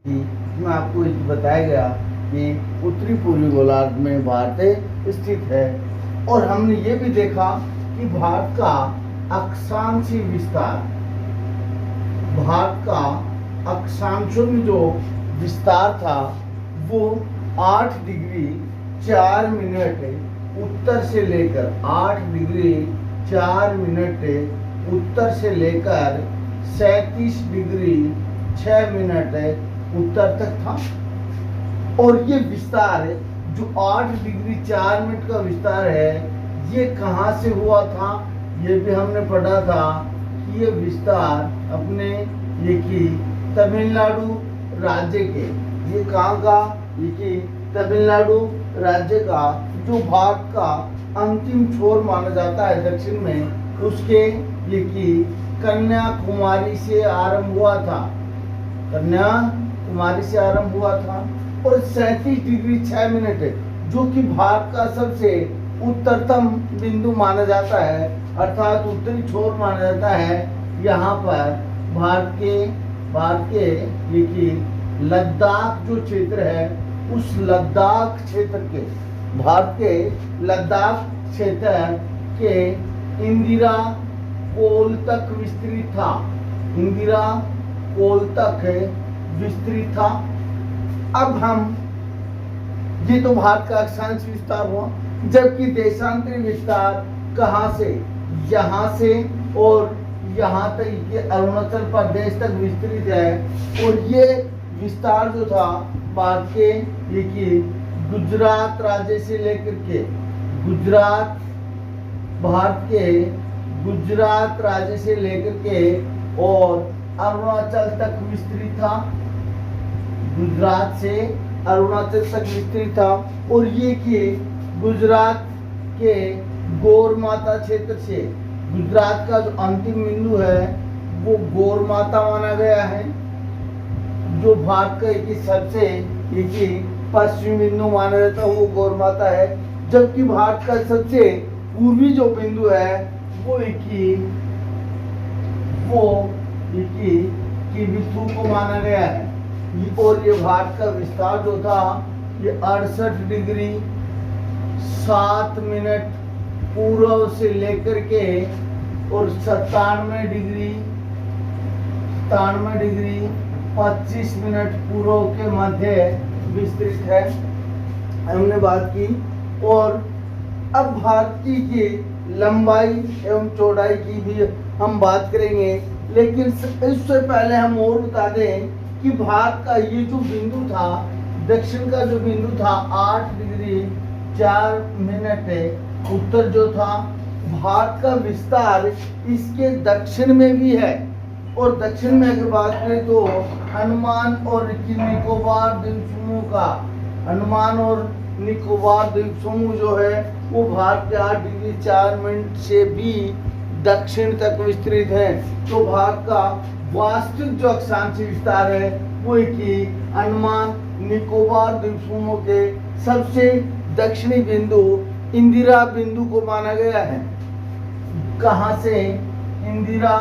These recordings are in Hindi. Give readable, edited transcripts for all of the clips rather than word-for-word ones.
कि इसमें आपको बताया गया कि उत्तरी पूर्वी गोलार्ध में भारत स्थित है। और हमने ये भी देखा कि भारत का अक्षांशीय विस्तार, भारत का अक्षांशों में जो विस्तार था वो 8 डिग्री 4 मिनट उत्तर से लेकर 8 डिग्री 4 मिनट उत्तर से लेकर 37 डिग्री 6 मिनट उत्तर तक था। और ये विस्तार जो 8 डिग्री 4 मिनट का विस्तार है, ये कहाँ से हुआ था, ये भी हमने पढ़ा था कि ये विस्तार अपने ये कि तमिलनाडु राज्य के, ये कहाँ का, ये कि तमिलनाडु राज्य का जो भारत का अंतिम छोर माना जाता है दक्षिण में, उसके ये कि कन्याकुमारी से आरंभ हुआ था, कन्याकुमारी से आरंभ हुआ था। और 37 डिग्री 6 मिनट जो कि भारत का सबसे उत्तरतम बिंदु माना जाता है, अर्थात उत्तरी छोर माना जाता है। यहाँ पर भारत के ये कि लद्दाख जो क्षेत्र है, उस लद्दाख क्षेत्र के, भारत के लद्दाख क्षेत्र के इंदिरा कोल तक विस्तृत था, इंदिरा कोल तक विस्तृत था। अब हम, ये तो भारत का अक्षांश विस्तार हुआ, जबकि देशांतरी विस्तार कहाँ से, यहाँ से और यहाँ तक ये अरुणाचल प्रदेश तक विस्तृत है। और ये विस्तार जो था भारत के ये कि गुजरात राज्य से लेकर के, गुजरात, भारत के गुजरात राज्य से लेकर के और अरुणाचल तक विस्तृत था, गुजरात से अरुणाचल तक विस्तृत था। और ये कि गुजरात के गौरमाता क्षेत्र से, गुजरात का जो अंतिम बिंदु है वो गौरमाता माना गया है, जो भारत का एक सबसे एक पश्चिमी बिंदु माना जाता है वो गौरमाता है। जबकि भारत का सबसे पूर्वी जो बिंदु है वो किबिथु को माना गया है। और ये भारत का विस्तार जो था ये 68 डिग्री 7 मिनट पूर्व से लेकर के और 97 डिग्री 25 मिनट पूर्व के मध्य विस्तृत है, हमने बात की। और अब भारत की लंबाई एवं चौड़ाई की भी हम बात करेंगे, लेकिन इससे पहले हम और बता दें कि भारत का ये जो बिंदु था, दक्षिण का जो बिंदु था 8 डिग्री 4 मिनट उत्तर जो था, भारत का विस्तार इसके दक्षिण में भी है। और दक्षिण में अगर बात करें तो अंडमान और निकोबार द्वीप समूह का, अंडमान और निकोबार द्वीप समूह जो है वो भारत के 8 डिग्री 4 मिनट से भी दक्षिण तक विस्तृत है। तो भारत का वास्तविक जो अक्षांशीय विस्तार है वो कि अंडमान निकोबार द्वीप समूह के सबसे दक्षिणी बिंदु इंदिरा बिंदु को माना गया है। कहाँ से, इंदिरा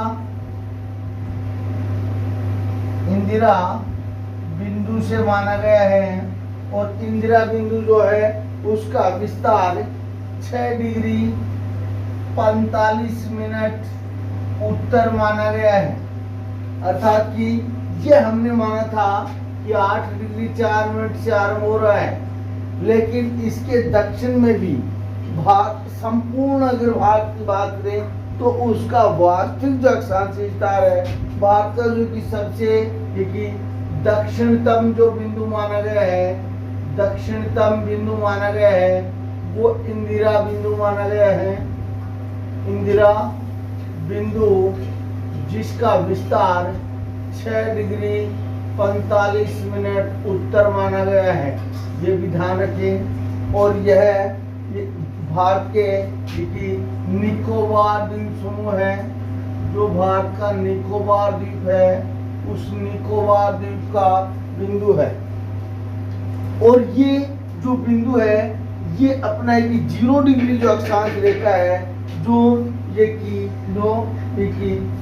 बिंदु से माना गया है। और इंदिरा बिंदु जो है उसका विस्तार 6 डिग्री 45 मिनट उत्तर माना गया है, अर्थात कि ये हमने माना था कि 8 डिग्री 4 मिनट से आरंभ हो रहा है, लेकिन इसके दक्षिण में भी भारत, संपूर्ण अगर भारत की बात करें तो उसका वास्तविक जो अक्षांशीय विस्तार है, भारत का जो कि सबसे दक्षिणतम जो बिंदु माना गया है, दक्षिणतम बिंदु माना गया है वो इंदिरा बिंदु माना गया है। इंदिरा बिंदु जिसका विस्तार 6 डिग्री 45 मिनट उत्तर माना गया है, ये भी ध्यान रखें। और यह भारत के निकोबार द्वीप समूह है, जो भारत का निकोबार द्वीप है, उस निकोबार द्वीप का बिंदु है। और ये जो बिंदु है ये अपना 0 डिग्री जो अक्षांश रेखा है, जो ये कि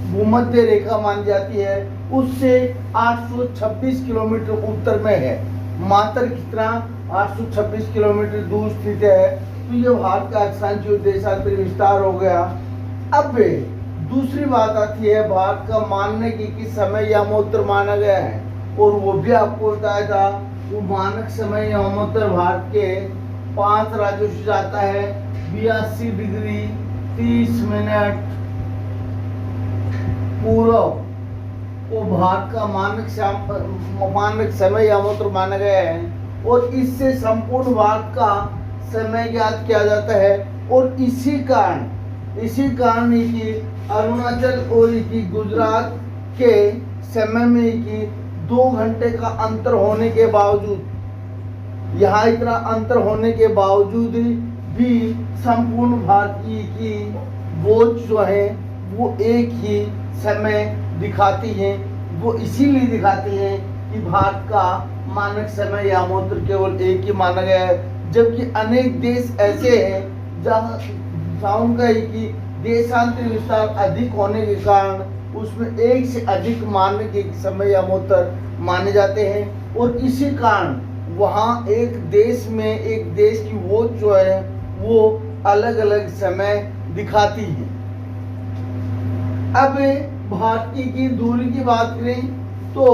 भूमध्य रेखा मानी जाती है, उससे 826 किलोमीटर उत्तर में है। मात्र कितना 826 किलोमीटर दूर स्थित है। तो ये भारत का अक्षांशीय देशांतरी विस्तार हो गया। अब दूसरी बात आती है भारत का मानने की किस समय यमोत्तर माना गया है, और वो भी आपको बताया था। वो मानक समय यमोत्तर भारत के 5 राज्यों से जाता है। 82 डिग्री 30 मिनट पूर्व वो भारत का मानक समय यमोत्तर माना गया है, और इससे संपूर्ण भारत का समय ज्ञात किया जाता है। और इसी कारण ही कि अरुणाचल और कि गुजरात के समय में कि 2 घंटे का अंतर होने के बावजूद, यहाँ इतना अंतर होने के बावजूद भी संपूर्ण भारतीय की वॉच जो है वो एक ही समय दिखाती हैं। वो इसीलिए दिखाती हैं कि भारत का मानक समय यमोत्तर केवल एक ही माना गया है, जबकि अनेक देश ऐसे हैं जहाँ उनका कि देशांतरी विस्तार अधिक होने के कारण उसमें एक से अधिक मानक के समय यमोत्तर माने जाते हैं। और इसी कारण वहाँ एक देश की वॉच जो है वो अलग अलग समय दिखाती है। अब भारत की दूरी की बात करें तो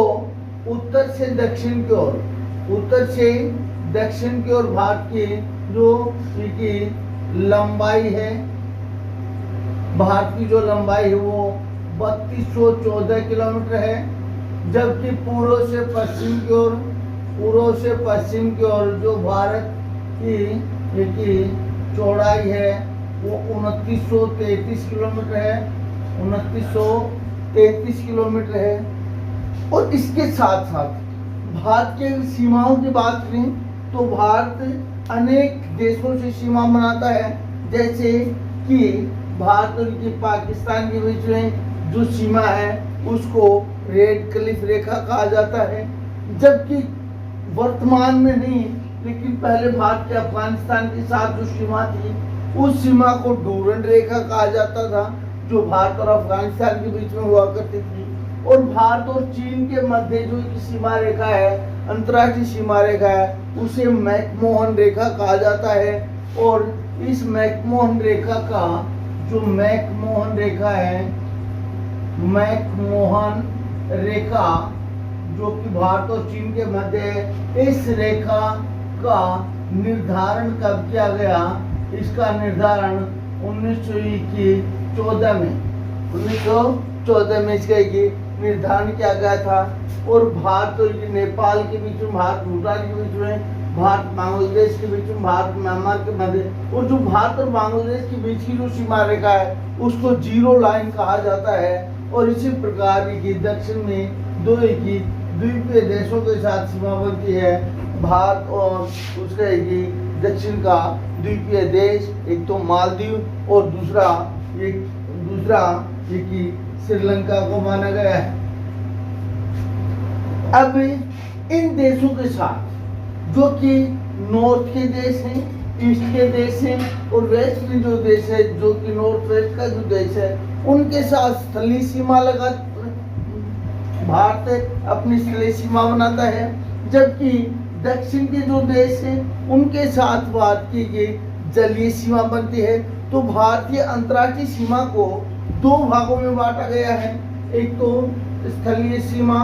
उत्तर से दक्षिण की ओर भारत की जो लंबाई है, भारत की जो लंबाई है वो 3214 किलोमीटर है। जबकि पूर्व से पश्चिम की ओर जो भारत की चौड़ाई है वो 2933 किलोमीटर है। 2933 किलोमीटर है। और इसके साथ साथ भारत के सीमाओं की बात करें तो भारत अनेक देशों से सीमा बनाता है। जैसे कि भारत और कि पाकिस्तान के बीच में जो सीमा है उसको रेड क्लिफ रेखा कहा जाता है, जबकि वर्तमान में नहीं, लेकिन पहले भारत के अफगानिस्तान के साथ जो सीमा थी उस सीमा को डूरंड रेखा कहा जाता था, जो भारत और अफगानिस्तान के बीच में हुआ करती थी। और भारत और चीन के मध्य जो सीमा रेखा है, अंतर्राष्ट्रीय सीमा रेखा है, उसे मैकमोहन रेखा कहा जाता है। और इस मैकमोहन रेखा जो कि भारत और चीन के मध्य है, इस रेखा का निर्धारण कब किया गया? इसका निर्धारण 1914 में इसका निर्धारण किया गया था। और भारत और नेपाल के बीच में, भारत भूटान के बीच में, भारत बांग्लादेश के बीच में, भारत म्यांमार के मध्य, और जो भारत और बांग्लादेश के बीच की जो सीमा रेखा है उसको जीरो लाइन कहा जाता है। और इसी प्रकार की दक्षिण में दो द्वीपीय देशों के साथ सीमा बनती है। भारत और उसका दक्षिण का द्वीपीय देश, एक तो मालदीव और दूसरा श्रीलंका को माना गया है। अब इन देशों के साथ जो कि नॉर्थ के देश हैं, ईस्ट के देश हैं, और वेस्ट में जो देश है जो कि नॉर्थ वेस्ट का जो देश है, उनके साथ स्थलीय सीमा लगा भारत अपनी स्थलीय सीमा बनाता है। जबकि दक्षिण के जो देश हैं उनके साथ भारत की जलीय सीमा बनती है। तो भारतीय अंतर्राष्ट्रीय सीमा को 2 भागों में बांटा गया है। एक तो स्थलीय सीमा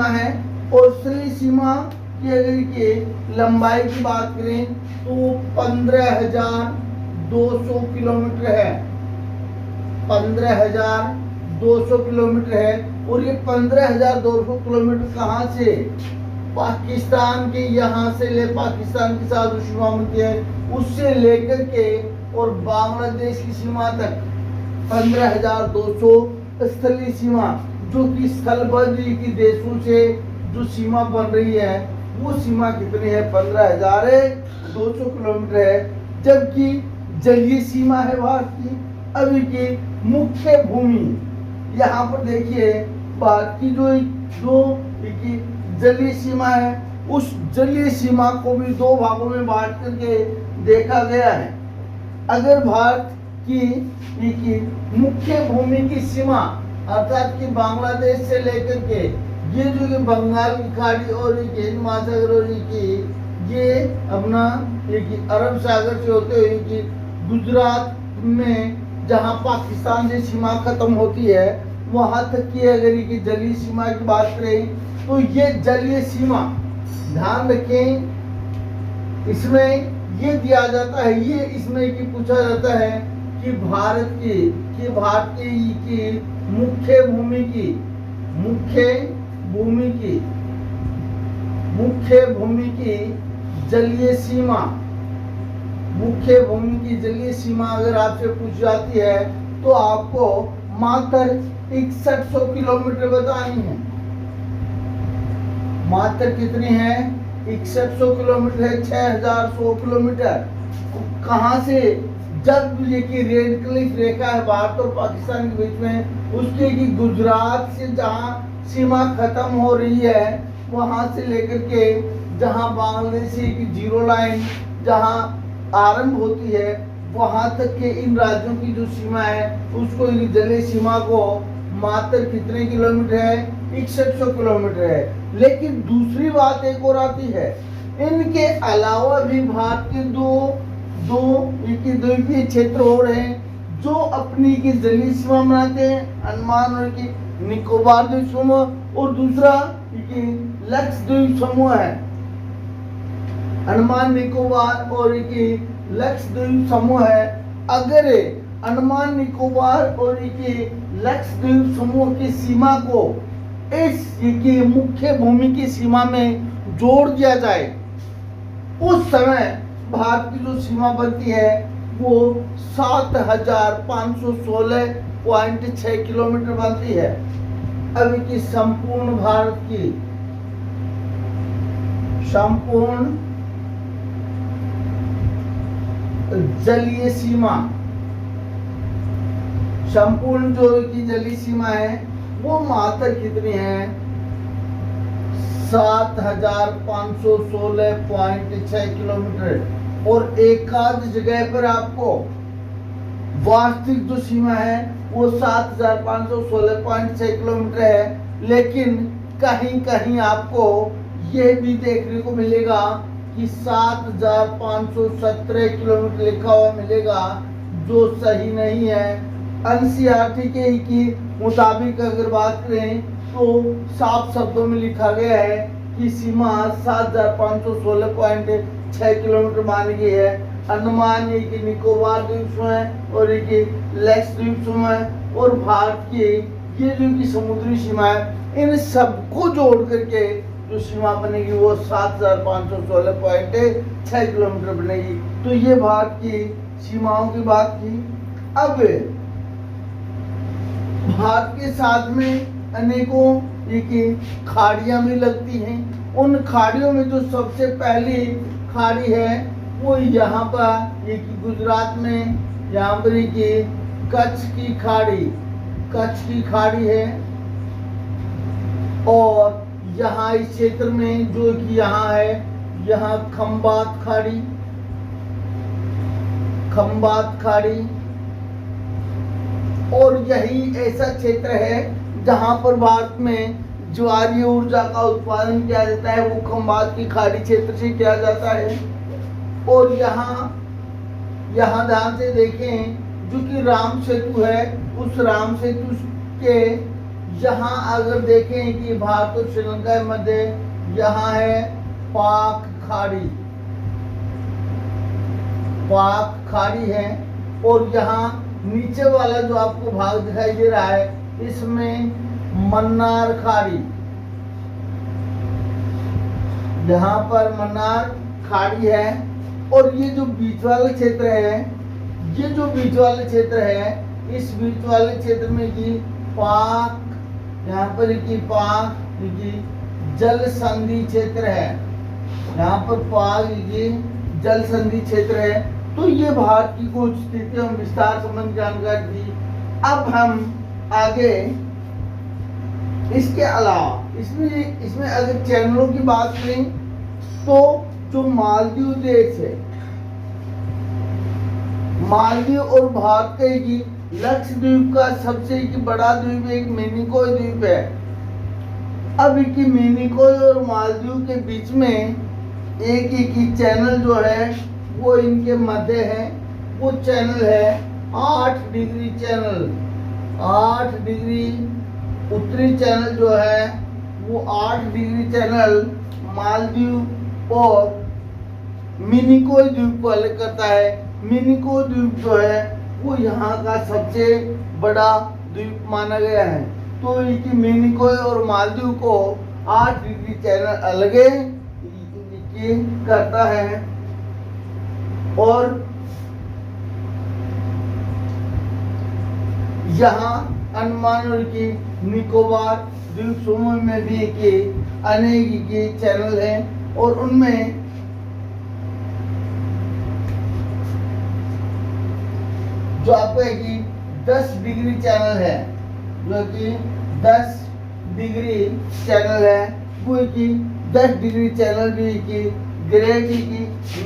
है, और स्थलीय सीमा की अगर के लंबाई की बात करें तो 15,200 किलोमीटर है। 15,200 किलोमीटर है। और ये 15,200 किलोमीटर कहाँ से? पाकिस्तान के यहाँ से पाकिस्तान के साथ सीमा बनती है, उससे लेकर के और बांग्लादेश की सीमा तक 15,200 स्थलीय सीमा, जो कि स्थलबद्ध की देशों से जो सीमा बन रही है वो सीमा कितनी है? 15,200 किलोमीटर है। जबकि जलीय सीमा है भारत की अभी की मुख्य भूमि। यहाँ पर देखिए भारत की जो जलीय सीमा है, उस जलीय सीमा को भी 2 भागों में बांट करके देखा गया है। अगर भारत कि मुख्य भूमि की सीमा अर्थात कि बांग्लादेश से लेकर के ये जो कि बंगाल की खाड़ी और ये हिंद महासागर और ये अपना अरब सागर से होते हुए कि गुजरात में जहां पाकिस्तान से सीमा खत्म होती है वहां तक की अगर ये जलीय सीमा की बात करें तो ये जलीय सीमा ध्यान रखें, इसमें ये दिया जाता है, ये इसमें कि पूछा जाता है कि भारत की मुख्य भूमि की जलीय सीमा अगर आपसे पूछ जाती है तो आपको मात्र 6100 किलोमीटर बतानी है। मात्र कितनी है? 6100 किलोमीटर है, 6100 किलोमीटर। कहां से? जब ये की रेड क्लिफ रेखा है भारत और पाकिस्तान के बीच में, उसके की गुजरात से जहां सीमा खत्म हो रही है वहां से लेकर के जहां बांग्लादेश की जीरो लाइन जहां आरंभ होती है वहां तक के इन राज्यों की जो सीमा है उसको जलीय सीमा को मात्र कितने किलोमीटर है? 6100 किलोमीटर है। लेकिन दूसरी बात एक और आती है, इनके अलावा भी भारत के दो द्वीपीय क्षेत्र हो रहे हैं जो अपनी की जलीय सीमा बनाते हैं, अंडमान और की निकोबार द्वीप समूह और दूसरा लक्षद्वीप समूह है। अंडमान निकोबार और लक्षद्वीप समूह है। अगर अंडमान निकोबार और लक्षद्वीप समूह की सीमा को इस मुख्य भूमि की सीमा में जोड़ दिया जाए उस समय भारत की जो सीमा बनती है वो 7516.6 किलोमीटर बनती है। अभी की संपूर्ण भारत की संपूर्ण जलीय सीमा, संपूर्ण जो की जलीय सीमा है वो मात्र कितनी है? 7516.6 किलोमीटर। और एक आध जगह पर आपको वास्तविक जो सीमा है वो 7516.6 किलोमीटर है, लेकिन कहीं कहीं आपको यह भी देखने को मिलेगा कि 7517 किलोमीटर लिखा हुआ मिलेगा, जो सही नहीं है। एनसीईआरटी के की मुताबिक अगर बात करें तो साफ शब्दों में लिखा गया है कि सीमा 7516.6 किलोमीटर मानी गई है। अंडमान की निकोबार द्वीप समूह और लक्षद्वीप समूह और भारत की ये जो की समुद्री सीमा है, इन सबको जोड़ करके जो सीमा बनेगी वो 7516.6 किलोमीटर बनेगी। तो ये भारत की सीमाओं की बात की। अब भारत के साथ में अनेकों खाड़ियां भी लगती हैं। उन खाड़ियों में जो सबसे पहली खाड़ी है वो यहाँ पर गुजरात में यहाँ पर कच्छ की खाड़ी है। और यहाँ इस क्षेत्र में जो कि यहाँ है, यहाँ खंबात खाड़ी और यही ऐसा क्षेत्र है जहां पर भारत में ज्वारीय ऊर्जा का उत्पादन किया जाता है, वो खंबात की खाड़ी क्षेत्र से किया जाता है। और यहाँ ध्यान से देखें, जो कि राम सेतु है, उस राम सेतु के यहाँ अगर देखें कि भारत और श्रीलंका के मध्य यहाँ है पाक खाड़ी है। और यहाँ नीचे वाला जो आपको भाग दिखाई दे रहा है इसमें मन्नार खाड़ी, यहाँ पर मन्नार खाड़ी है। और ये जो बीच वाला क्षेत्र है, इस बीच वाले क्षेत्र में पाक, यहाँ पर पाक जल संधि क्षेत्र है, यहाँ पर पाक जल संधि क्षेत्र है। तो ये भारत की कुछ स्थितियों विस्तार संबंधी जानकारी थी। अब हम आगे इसके अलावा इसमें अगर चैनलों की बात करें तो जो मालदीव देश है, मालदीव और भारत का एक लक्षद्वीप का सबसे एक बड़ा द्वीप एक मिनिकॉय द्वीप है। अब एक मिनिकॉय और मालदीव के बीच में एक ही चैनल जो है वो इनके मध्य है। वो चैनल है 8 डिग्री चैनल। 8 डिग्री उत्तरी चैनल जो है वो 8 डिग्री चैनल मालदीव और मिनिकॉय द्वीप को अलग करता है। मिनिकॉय द्वीप जो है वो यहाँ का सबसे बड़ा द्वीप माना गया है। तो ये मिनिकॉय और मालदीव को 8 डिग्री चैनल अलग करता है। और यहाँ अंडमान और की निकोबार द्वीप समूह में भी अनेक चैनल हैं और उनमें जो आपका 10 डिग्री चैनल है, जो कि 10 डिग्री चैनल है, वो 10 डिग्री चैनल भी ग्रेट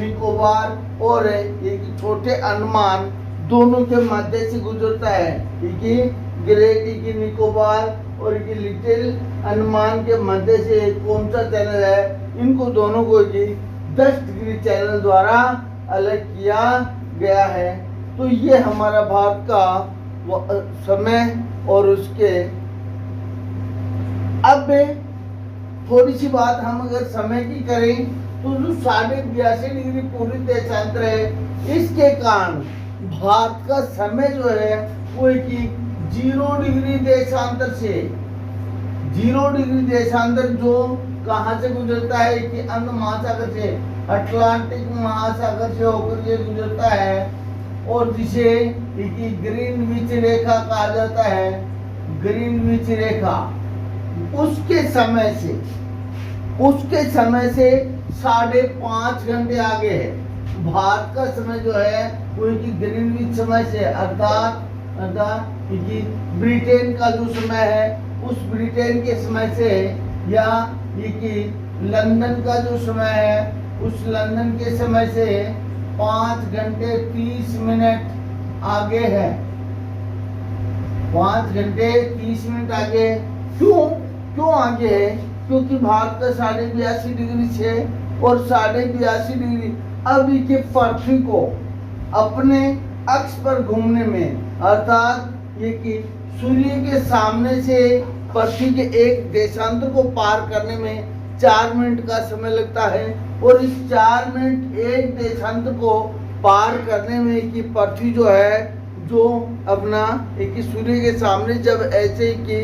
निकोबार और एक छोटे अंडमान दोनों के मध्य से गुजरता है। ग्रेट निकोबार और लिटिल अंडमान के मध्य से कौन सा चैनल है, इनको दोनों को 10 डिग्री चैनल द्वारा अलग किया गया है। तो ये हमारा भारत का समय और उसके अब थोड़ी सी बात हम अगर समय की करें तो जो 82.5 डिग्री पूरी देशांतर है, इसके कारण भारत का समय जो है वो 0 डिग्री देशांतर से 0 डिग्री देशांतर जो कहाँ से गुजरता है कि अंध महासागर से, अटलांटिक महासागर से होकर के गुजरता है और जिसे ग्रीनविच रेखा कहा जाता है। ग्रीनविच रेखा उसके समय से 5.5 घंटे आगे है। भारत का समय जो है वो ग्रीनविच समय से अर्थात ब्रिटेन का जो समय है उस ब्रिटेन के समय से या लंदन का जो समय है उस लंदन के समय से 5 घंटे 30 मिनट आगे है। 5 घंटे 30 मिनट आगे क्यों आगे है? क्योंकि भारत का 82.5 डिग्री से और 82.5 डिग्री अब के पृथ्वी को अपने अक्ष पर घूमने में अर्थात ये कि सूर्य के सामने से पृथ्वी के एक देशांतर को पार करने में 4 मिनट का समय लगता है और इस 4 मिनट एक देशांतर को पार करने में कि पृथ्वी जो है जो अपना एक सूर्य के सामने जब ऐसे की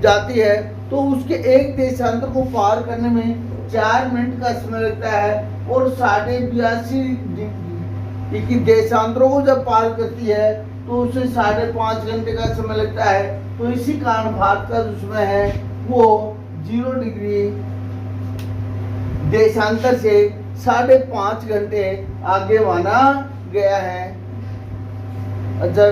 जाती है तो उसके एक देशांतर को पार करने में 4 मिनट का समय लगता है और 82.5 देशांतरों को जब पार करती है तो उसे 5.5 घंटे का समय लगता है। तो इसी कारण भारत का जो समय है वो 0 डिग्री देशांतर से 5.5 घंटे आगे माना गया है। अच्छा,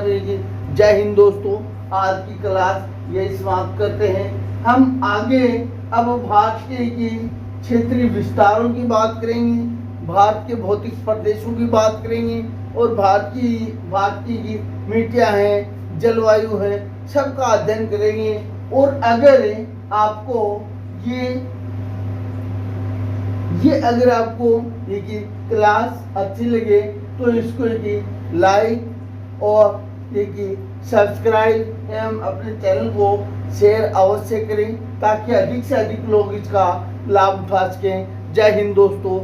जय हिंद दोस्तों, आज की क्लास यही समाप्त करते हैं। हम आगे अब भारत के क्षेत्रीय विस्तारों की बात करेंगे, भारत के भौतिक प्रदेशों की बात करेंगे और भारत की मिट्टियां हैं, जलवायु है, सबका अध्ययन करेंगे। और अगर आपको अगर आपको ये क्लास अच्छी लगे तो इसको लाइक और सब्सक्राइब एवं अपने चैनल को शेयर अवश्य करें ताकि अधिक से अधिक लोग इसका लाभ उठा सकें। जय हिंद दोस्तों।